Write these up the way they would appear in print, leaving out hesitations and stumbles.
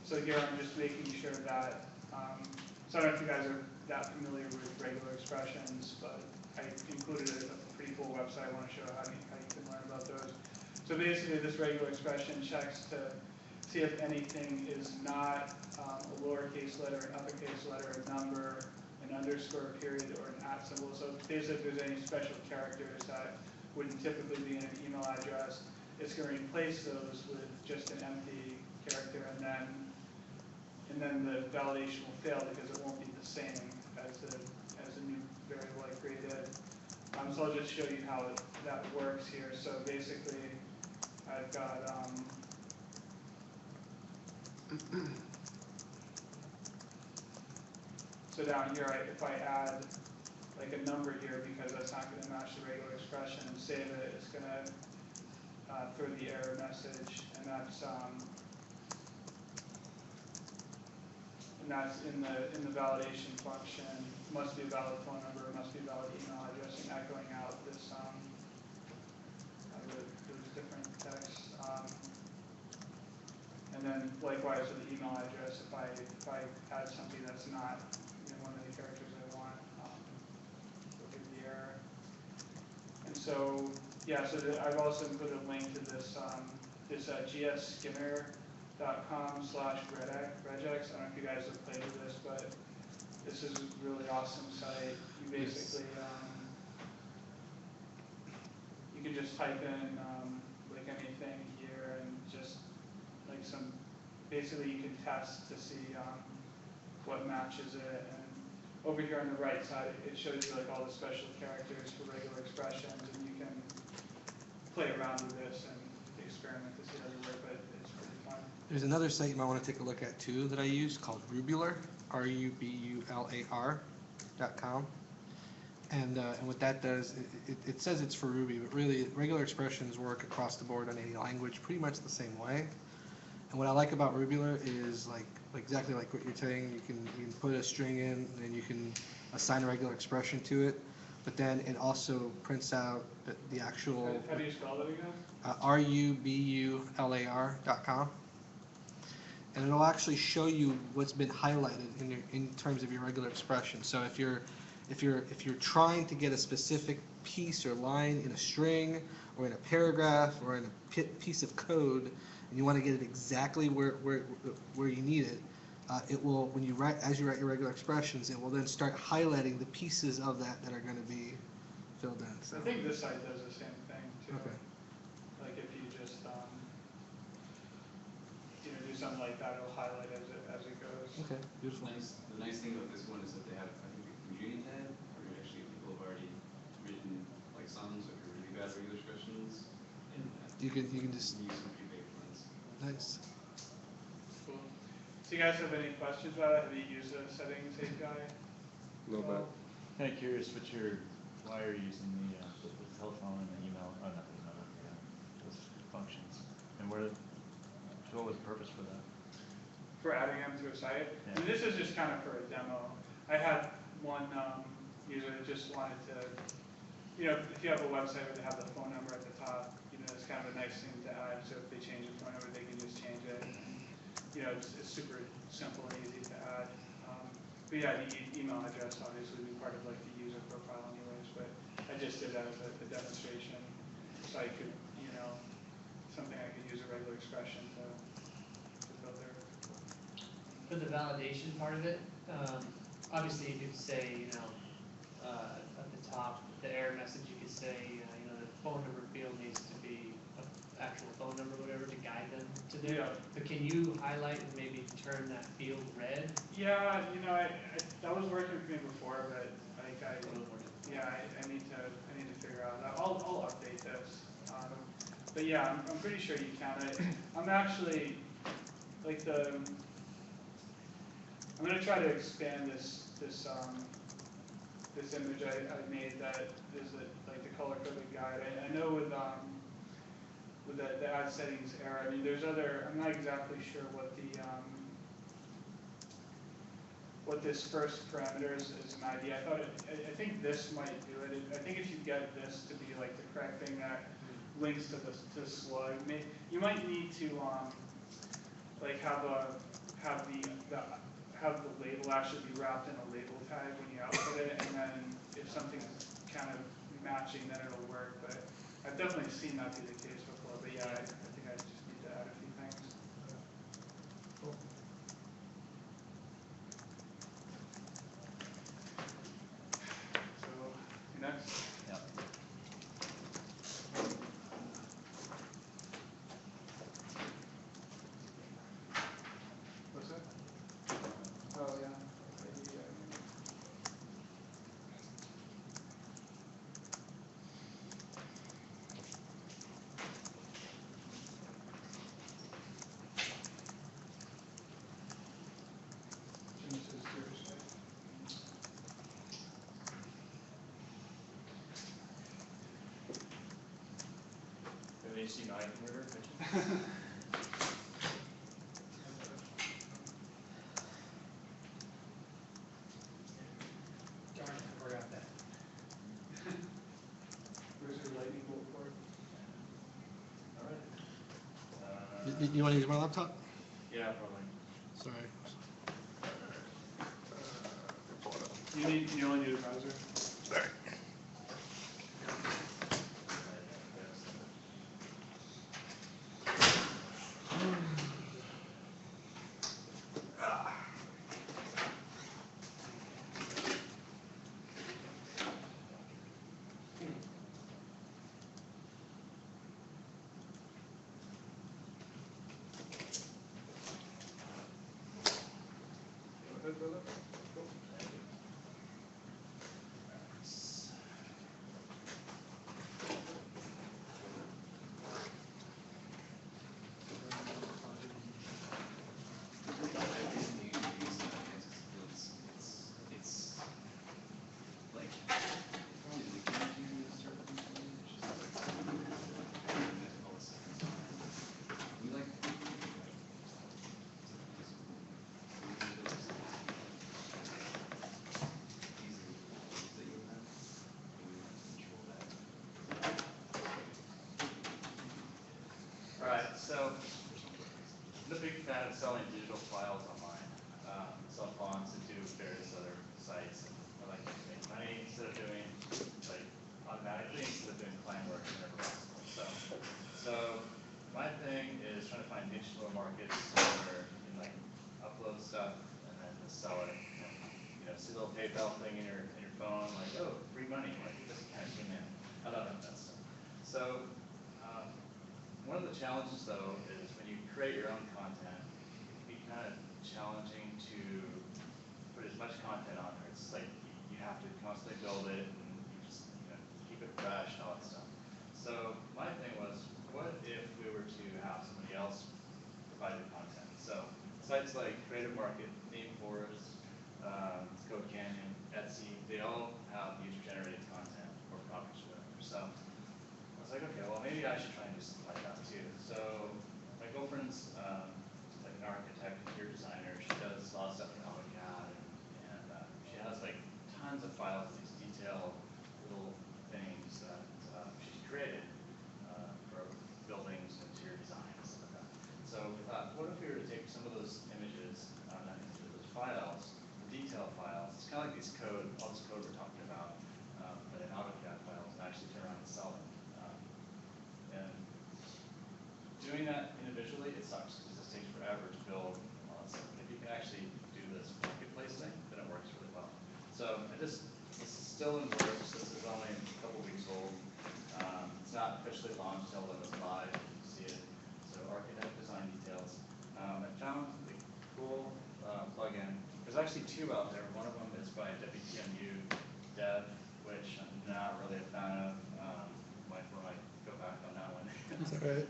So here I'm just making sure that, so I don't know if you guys are that familiar with regular expressions, but I included a pretty cool website. I want to show how you can learn about those. So basically this regular expression checks to see if anything is not a lowercase letter, an uppercase letter, a number, an underscore, a period, or an @ symbol. So basically if there's any special characters that wouldn't typically be in an email address, it's going to replace those with just an empty character, and then the validation will fail because it won't be the same as the new variable I created. So I'll just show you how that works here. So basically, I've got so down here, if I add like a number here, because that's not going to match the regular expression, save it, it's going to throw the error message, and that's in the validation function. Must be a valid phone number, must be a valid email address, and echoing out this those different texts. And then likewise with the email address, if I add something that's not one of the characters I want, it'll give the error. And so yeah, so I've also put a link to this gsskinner.com/regex. I don't know if you guys have played with this, but this is a really awesome site. You basically you can just type in like anything here, and just like basically you can test to see what matches it. And over here on the right side, it shows you like all the special characters for regular expressions, and you can play around with this and experiment to see how they work, but it's pretty fun. There's another site you might want to take a look at too that I use called Rubular, RUBULAR.com. And what that does, it says it's for Ruby, but really regular expressions work across the board on any language pretty much the same way. And what I like about Rubular is like exactly like what you're saying. You can put a string in, and then you can assign a regular expression to it. But then it also prints out the actual. How do you spell that again? RUBULAR.com. And it'll actually show you what's been highlighted in terms of your regular expression. So if you're trying to get a specific piece or line in a string or in a paragraph or in a piece of code, and you want to get it exactly where you need it, it will, as you write your regular expressions, it will then start highlighting the pieces of that are going to be filled in. So. I think this site does the same thing too. Okay. Like if you just do something like that, it'll highlight as it goes. Okay, beautiful. The nice thing about this one is that they have, I think, a community tab, where actually people have already written like songs or really bad regular expressions. And you can just use some pre-baked ones. Nice. Cool. So you guys have any questions about it? Have you used a settings API? No, but kind of curious why are you using the telephone and the email, those functions, and what was the purpose for that? For adding them to a site? Yeah. And this is just kind of for a demo. I had one user that just wanted to, if you have a website where they have the phone number at the top, it's kind of a nice thing to add. So if they change the phone number, they can just change it. And, it's super simple and easy to add. But yeah, the email address obviously would be part of like the user profile anyways, but I just did that as a demonstration. So I could, something I could use a regular expression to build there. For the validation part of it, obviously you could say, at the top, the error message, you could say, the phone number field needs to be an actual phone number, whatever, to guide them to there. Yeah. But can you highlight and maybe turn that field red? Yeah, that was working for me before, but like I need to figure out that. I'll update this. But yeah, I'm pretty sure you can. I'm actually like I'm going to try to expand this image I made that is like the color coded guide. I know with the ad settings error, there's other. I'm not exactly sure what this first parameter is an ID. I think this might do it. I think if you get this to be like the correct thing that links to the slug, you might need to have the label actually be wrapped in a label tag when you output it, and then if something's kind of matching, then it'll work. But I've definitely seen that be the case before. But yeah, I think I just need to add a few things. Cool. So next. Yeah. What's that? Oh yeah. Genesis Thursday. An HTML converter, Darn, I forgot that. Where's your lightning bolt cord? All right. You want to use my laptop? Yeah, probably. Sorry. You only need a browser. Sorry. Go ahead, brother. Cool. It's like, probably the confusing to start looking for it, it's just like, all this stuff. We like. All right, so I'm a big fan of selling digital files online. Sell fonts into various other sites. And I like to make money instead of doing like automatically instead of doing client work whenever possible. So my thing is trying to find niche little markets where you can like upload stuff and then just sell it. You know, see a little PayPal thing in your phone, like, oh, free money, like just cash in. I love that stuff. So one of the challenges, though, is when you create your own content, it can be kind of challenging to put as much content on there. It's like you have to constantly build it and you just keep it fresh and all that stuff. So my thing was, what if we were to have somebody else provide the content? So sites like Creative Market, ThemeForest, Code Canyon, Etsy, they all have user-generated content or properties or whatever. So I was like, okay, well, maybe I should try and do something like that too. So my girlfriend's like an architect, interior designer. She does a lot of stuff in AutoCAD, and she has like tons of files, these detailed little things that she's created for buildings and interior design and stuff like that. So we thought, what if we were to take some of those images, not images, those files, the detail files, it's kind of like these code, all this code we're talking about, but in AutoCAD files, and actually turn around and sell them. And doing that individually, it sucks because it takes forever to build all that stuff. But if you can actually do this marketplace thing, then it works really well. So it's still in works. This is only a couple weeks old. It's not officially launched until it was live. You can see it. So architect design details. I found a cool plugin. There's actually two out there. One of them is by WTMU Dev, which I'm not really a fan of. Might go back on that one. That's all right.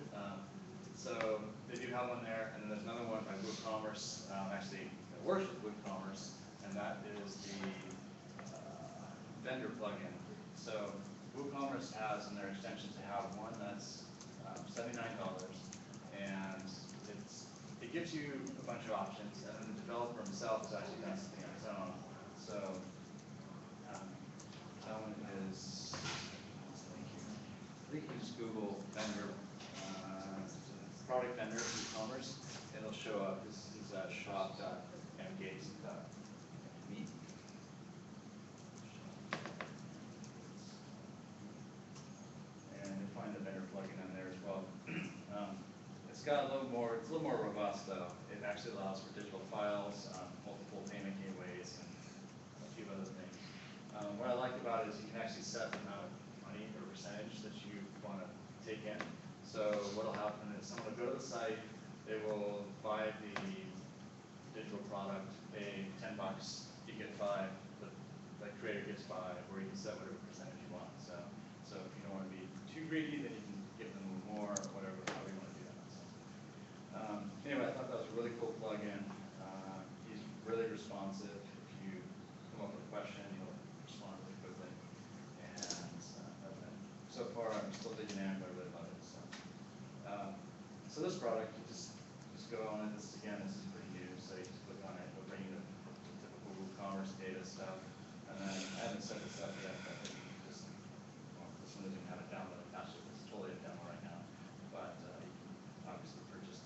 So they do have one there, and then there's another one by WooCommerce. Actually, it works with WooCommerce, and that is the vendor plugin. So WooCommerce has in their extensions, they have one that's $79, and it gives you a bunch of options, and then the developer himself is actually doing something on his own. So that one is, I think you can just Google vendor, product vendor WooCommerce. It'll show show up. This is shop.mgates.me. And you'll find the vendor plugin in there as well. It's got a little more, it's a little more robust though. It actually allows for digital files, multiple payment gateways, and a few other things. What I like about it is you can actually set the amount of money or percentage that you want to take in. So what will happen is someone will go to the site, they will buy the digital product, pay $10, you get 5, the creator gets 5, or you can set whatever percentage you want. So if you don't want to be too greedy, then you can give them more, or whatever, however you want to do that. So, anyway, I thought that was a really cool plugin. He's really responsive. If you come up with a question, he'll respond really quickly. And so far, I'm still digging in, but I really love it. So this product, you just go on it. This is pretty new. So you just click on it. It'll bring you the typical WooCommerce data stuff. And then I haven't set this up yet, but this one doesn't even have a download attached to it. It's totally a demo right now. But you can obviously purchase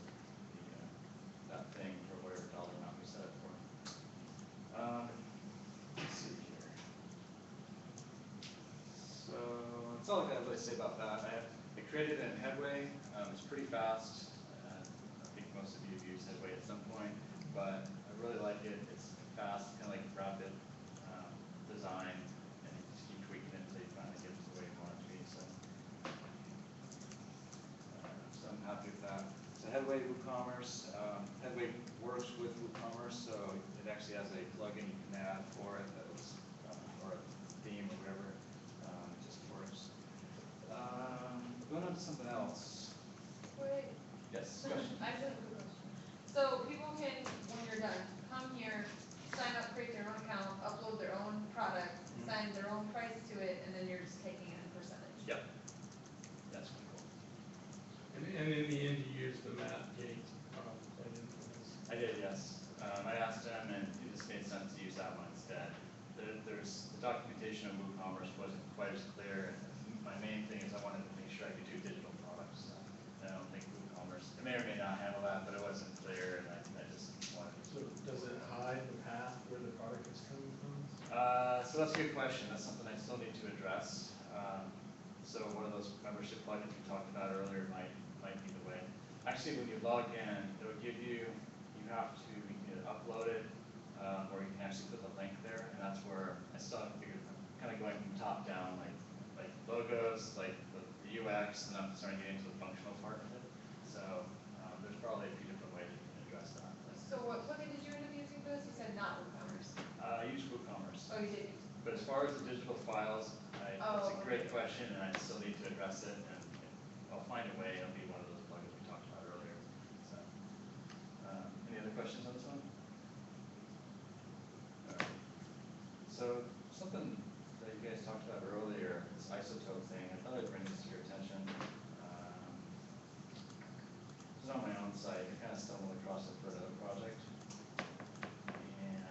that thing for whatever dollar amount we set it for. Let's see here. So that's all I got to really say about that. I created it in Headway. It's pretty fast. I think most of you have used Headway at some point, but I really like it. It's fast, kind of like rapid design, and you just keep tweaking it until you finally get it the way you want it to be. So I'm happy with that. So Headway WooCommerce. Headway works with WooCommerce, so it actually has a plugin you can add for it that was, or a theme or whatever. It just works. Going on to something else. Wait, Yes, I question. just have a quick question. So people can, when you're done, come here, sign up, create their own account, upload their own product, assign their own price to it, and then you're just taking it in percentage. Yep. That's pretty cool. And in the end, you use the Magee plugin for this. I did, yes. I asked him, and it just made sense to use that one instead. There's the documentation of WooCommerce wasn't quite as clear. My main thing is I wanted to make sure I could do digital products. And I don't think WooCommerce, it may or may not handle that, but it wasn't clear, and I just wanted to. So does it hide the path where the product is coming from? So that's a good question. That's something I still need to address. So one of those membership plugins we talked about earlier might be the way. Actually, when you log in, it'll give you, you have to either upload it, or you can actually put the link there, and that's where I still haven't figured, kind of going from top down, like logos, like the UX, and I'm starting to get into the functional part of it. So there's probably a few different ways you can address that. So what plugin did you end up using for this? You said not WooCommerce. I use WooCommerce. Oh, you did. But as far as the digital files, that's a Oh, great okay. question, and I still need to address it, and I'll find a way. It'll be one of those plugins we talked about earlier. So, any other questions on this one? All right. So something that you guys talked about earlier, this isotope thing, I thought I'd bring this to your attention. It's on my own site. I kind of stumbled across it for another project, and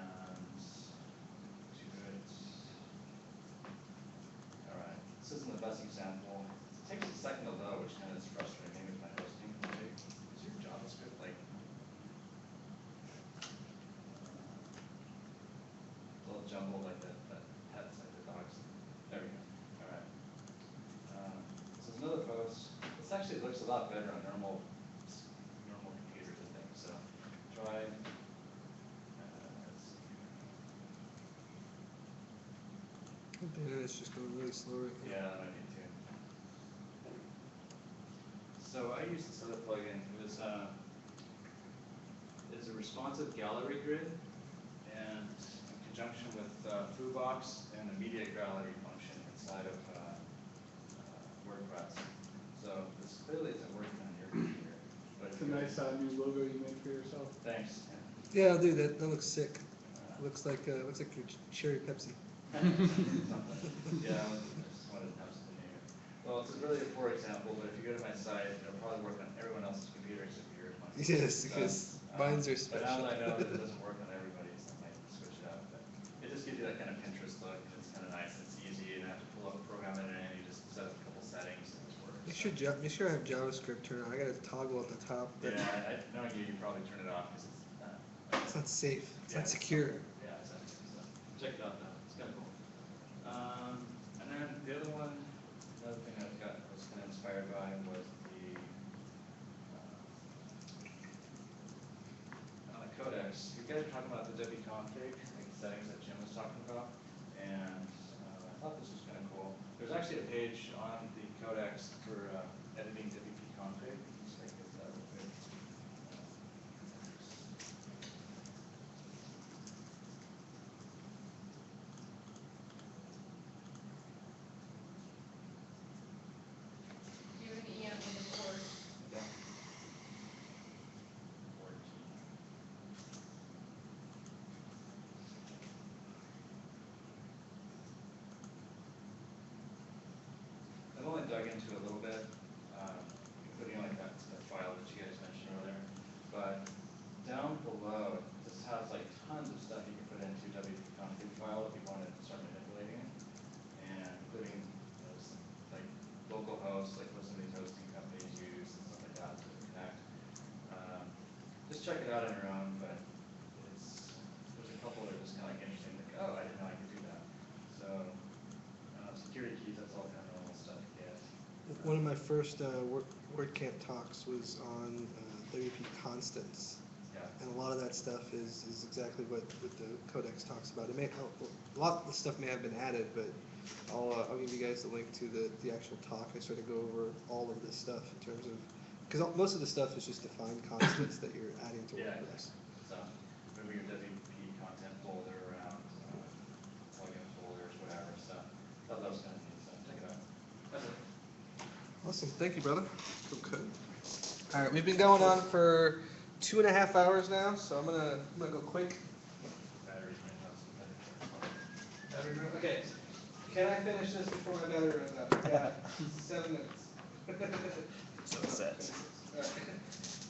all right, this isn't the best example. It takes a second to load, which kind of is frustrating with my hosting. Is your JavaScript like a little jumbled like that pets, like the dogs? There we go. All right. So there's another post. This actually looks a lot better on normal computers, I think. So try. Let's see. The internet's just going really slow right now. Yeah, that might be too. So I used this other plugin. It's a responsive gallery grid, and in conjunction with FooBox and the media gallery function inside of WordPress. So this clearly isn't working on your computer. But It's a nice new logo you made for yourself. Thanks. Yeah, I'll do that. That looks sick. Looks like your cherry Pepsi. Yeah, I just wanted to have something here. Well, it's really a poor example, but if you go to my site, it'll probably work on everyone else's computer except for yours. Yes, because mine's are But now special. that I know that it doesn't work on everybody's, I might switch it up. But it just gives you that kind of Pinterest look, and it's kind of nice, and it's easy, and I have to pull up, program it in, you just set up a couple settings, and it works. Make sure I have JavaScript turned on. I got a toggle at the top. Yeah, knowing you, you probably turn it off not safe, it's Yeah, not secure. Yeah, exactly, so, check it out though, it's kinda cool. And then the other one, another thing I was kinda inspired by was the, codex. You guys are talking about the W config, like settings that Jim was talking about, and, I thought this was kinda cool. There's actually a page on the codex for, editing WP config, just like this, real quick. Do you have an EM in the course? Yeah. I've only dug into it a little bit, including like that file that you guys mentioned earlier. But down below, this has like tons of stuff you can put into WP config file if you want to start manipulating it, and including those like local hosts, like what some of these hosting companies use and stuff like that to connect. Just check it out on your own, but there's a couple that are just kind of like interesting, like, oh, I didn't know I could do that. So, security keys, that's all kind of normal stuff to get. One of my first WordCamp talks was on WP constants. Yeah. And a lot of that stuff is exactly what the codex talks about. It may, a lot of the stuff may have been added, but I'll give you guys the link to the actual talk. I sort of go over all of this stuff in terms of, because most of the stuff is just defined constants that you're adding to Yeah, WordPress. so, moving your WP content folder around, plugin folders, whatever, so, thought that was kind of neat, so check it out. That's it. Awesome, thank you, brother. Okay. All right, we've been going on for 2.5 hours now, so I'm gonna go quick. Batteries may have some better. Okay, can I finish this before my battery runs out? Yeah, 7 minutes. So it says.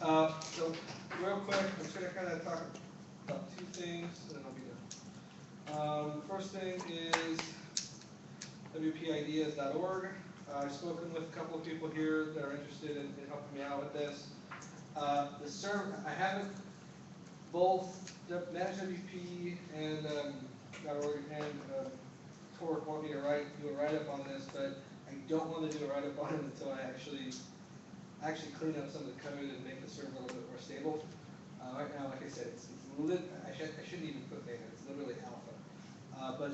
Alright. So, real quick, I'm just gonna kind of talk about 2 things, and then I'll be done. First thing is wpideas.org. I've spoken with a couple of people here that are interested in helping me out with this. The server, I haven't, both Manage WP and .org and Torque want me to do a write-up on this, but I don't want to do a write-up on it until I actually clean up some of the code and make the server a little bit more stable. Right now, like I said, I shouldn't even put beta, it's literally alpha. But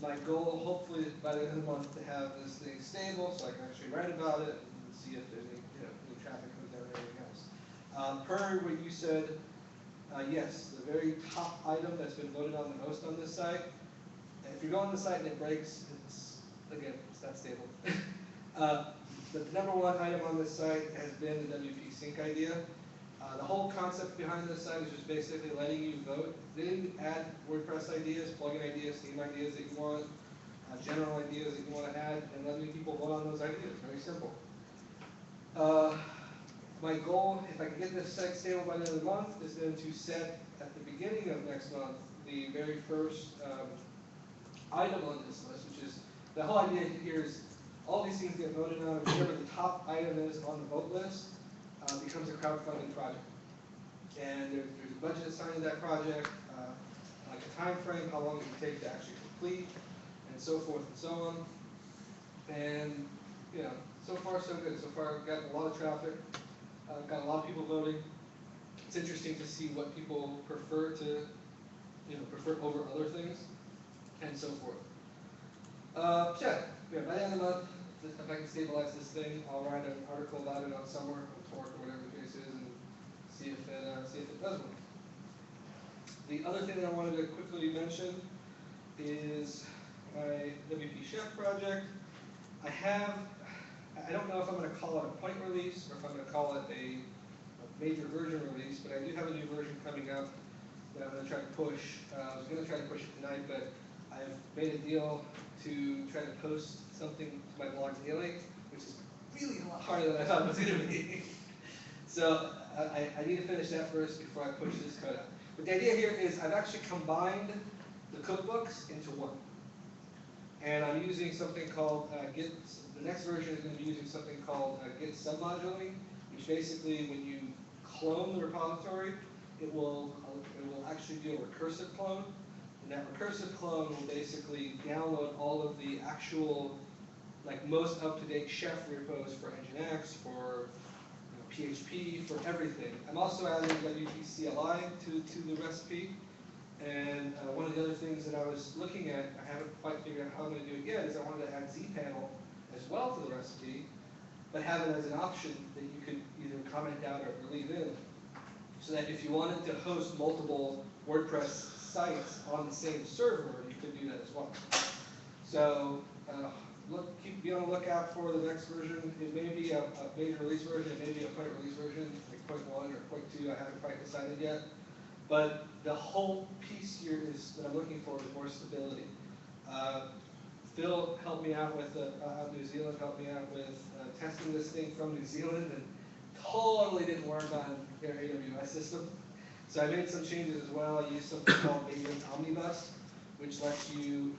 my goal, hopefully, by the end of the month, to have this thing stable, so I can actually write about it and see if there's any, any traffic comes down or anything else. Per what you said, yes, the very top item that's been voted on the most on this site, and if you go on the site and it breaks, it's not stable. The number 1 item on this site has been the WP sync idea. The whole concept behind this site is just basically letting you vote. They didn't add WordPress ideas, plugin ideas, theme ideas that you want, general ideas that you want to add, and letting people vote on those ideas. Very simple. My goal, if I can get this site stable by the end of the month, is then to set at the beginning of next month the very first item on this list, which is the whole idea here is all these things get voted on, whichever the top item is on the vote list becomes a crowdfunding project. And there's a budget assigned to that project, like a time frame, how long it would take to actually complete, and so forth and so on. And, so far so good. So far I've gotten a lot of traffic, got a lot of people voting. It's interesting to see what people prefer to, prefer over other things, and so forth. By the end of the month, if I can stabilize this thing, I'll write an article about it on somewhere, on Torque or whatever the case is, and see if it does work. The other thing that I wanted to quickly mention is my WP Chef project. I don't know if I'm going to call it a point release or if I'm going to call it a major version release, but I do have a new version coming up that I'm going to try to push. I was going to try to push it tonight, but I've made a deal to try to post something to my blog daily, which is really a lot harder than I thought it was going to be. So I need to finish that first before I push this code out. But the idea here is I've actually combined the cookbooks into one. And I'm using something called the next version is going to be using something called Git submoduling, which basically when you clone the repository, it will actually actually do a recursive clone. And that recursive clone will basically download all of the actual, like most up-to-date chef repos for Nginx, for PHP, for everything. I'm also adding WP CLI to the recipe. And one of the other things that I was looking at, I haven't quite figured out how I'm going to do it yet, is I wanted to add zPanel as well to the recipe, but have it as an option that you could either comment out or leave in. So that if you wanted to host multiple WordPress sites on the same server, you could do that as well. So be on the lookout for the next version. It may be a major release version, it may be a point release version, like point 1 or point 2, I haven't quite decided yet. But the whole piece here is that I'm looking for is more stability. Phil helped me out with, out of New Zealand, helped me out with testing this thing from New Zealand, and totally didn't work on their AWS system. So I made some changes as well. I used something called Vagrant Omnibus, which lets you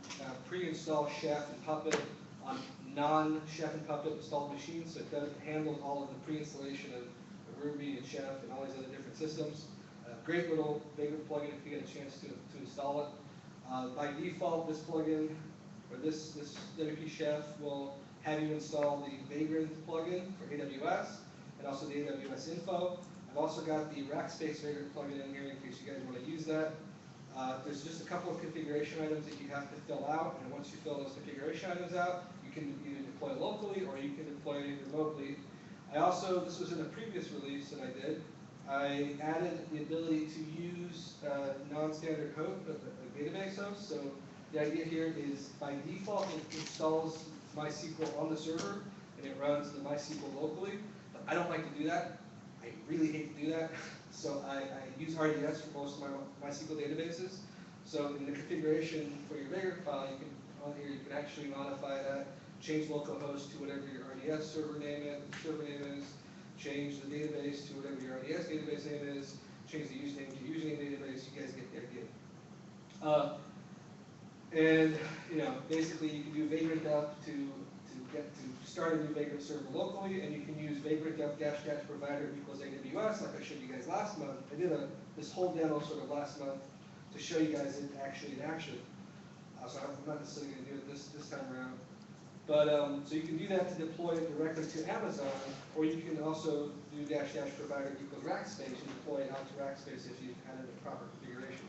pre-install Chef and Puppet on non-Chef and Puppet installed machines, so it handles all of the pre-installation of Ruby and Chef and all these other different systems. Great little Vagrant plugin if you get a chance to install it. By default, this plugin, or this WP Chef, will have you install the Vagrant plugin for AWS, and also the AWS info. I've also got the Rackspace Vagrant plugin in here in case you guys want to use that. There's just a couple of configuration items that you have to fill out, and once you fill those configuration items out, you can either deploy locally or you can deploy remotely. I also, this was in a previous release that I did, I added the ability to use non-standard database hosts. So the idea here is by default it installs MySQL on the server and it runs the MySQL locally. But I don't like to do that. I really hate to do that. So I use RDS for most of my MySQL databases. So in the configuration for your Vagrant file, you can on here you can actually modify that, change localhost to whatever your RDS server name is. Change the database to whatever your RDS database name is, change the username to username database, you guys get the idea. And basically you can do vagrant up to start a new Vagrant server locally, and you can use vagrant up -- provider equals AWS, like I showed you guys last month. I did this whole demo sort of last month to show you guys it actually in action. So I'm not necessarily going to do it this time around. But so you can do that to deploy it directly to Amazon, or you can also do -- provider equals Rackspace and deploy it out to Rackspace if you've added a proper configuration.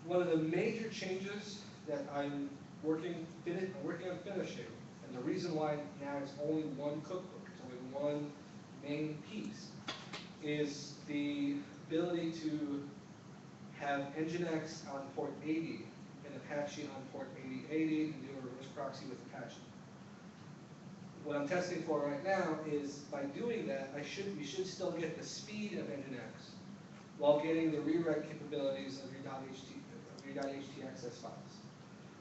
One of the major changes that I'm working on finishing, and the reason why now it's only one cookbook, it's only one main piece, is the ability to have Nginx on port 80 and Apache on port 8080 and do a reverse proxy with Apache. What I'm testing for right now is by doing that, we should still get the speed of Nginx while getting the rewrite capabilities of your .htaccess files.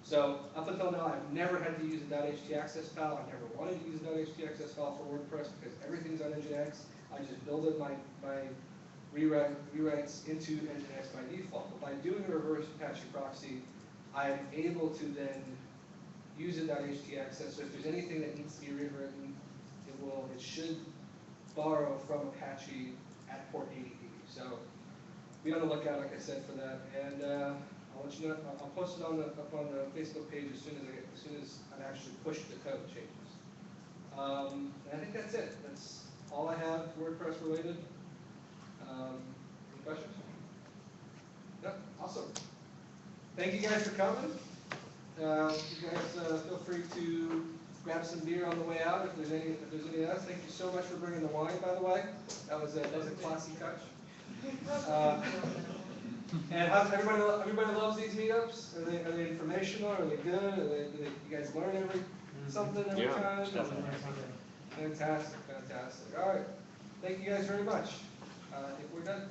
So up until now, I've never had to use a .htaccess file. I never wanted to use a .htaccess file for WordPress because everything's on Nginx. I just build in my rewrites into Nginx by default. But by doing a reverse Apache proxy, I'm able to then use a .htaccess. So if there's anything that needs to be rewritten, it should borrow from Apache at port 8080. So be on the lookout, like I said, for that. And I'll let you know. I'll post it up on the Facebook page as soon as I've actually pushed the code changes. And I think that's it. That's all I have WordPress related. Any questions? Yep, awesome. Thank you guys for coming. You guys feel free to grab some beer on the way out if there's any else. Thank you so much for bringing the wine, by the way. That was a classy touch. And everybody loves these meetups. Are they informational? Are they good? Do you guys learn something every time? Fantastic. All right. Thank you guys very much. I think we're done.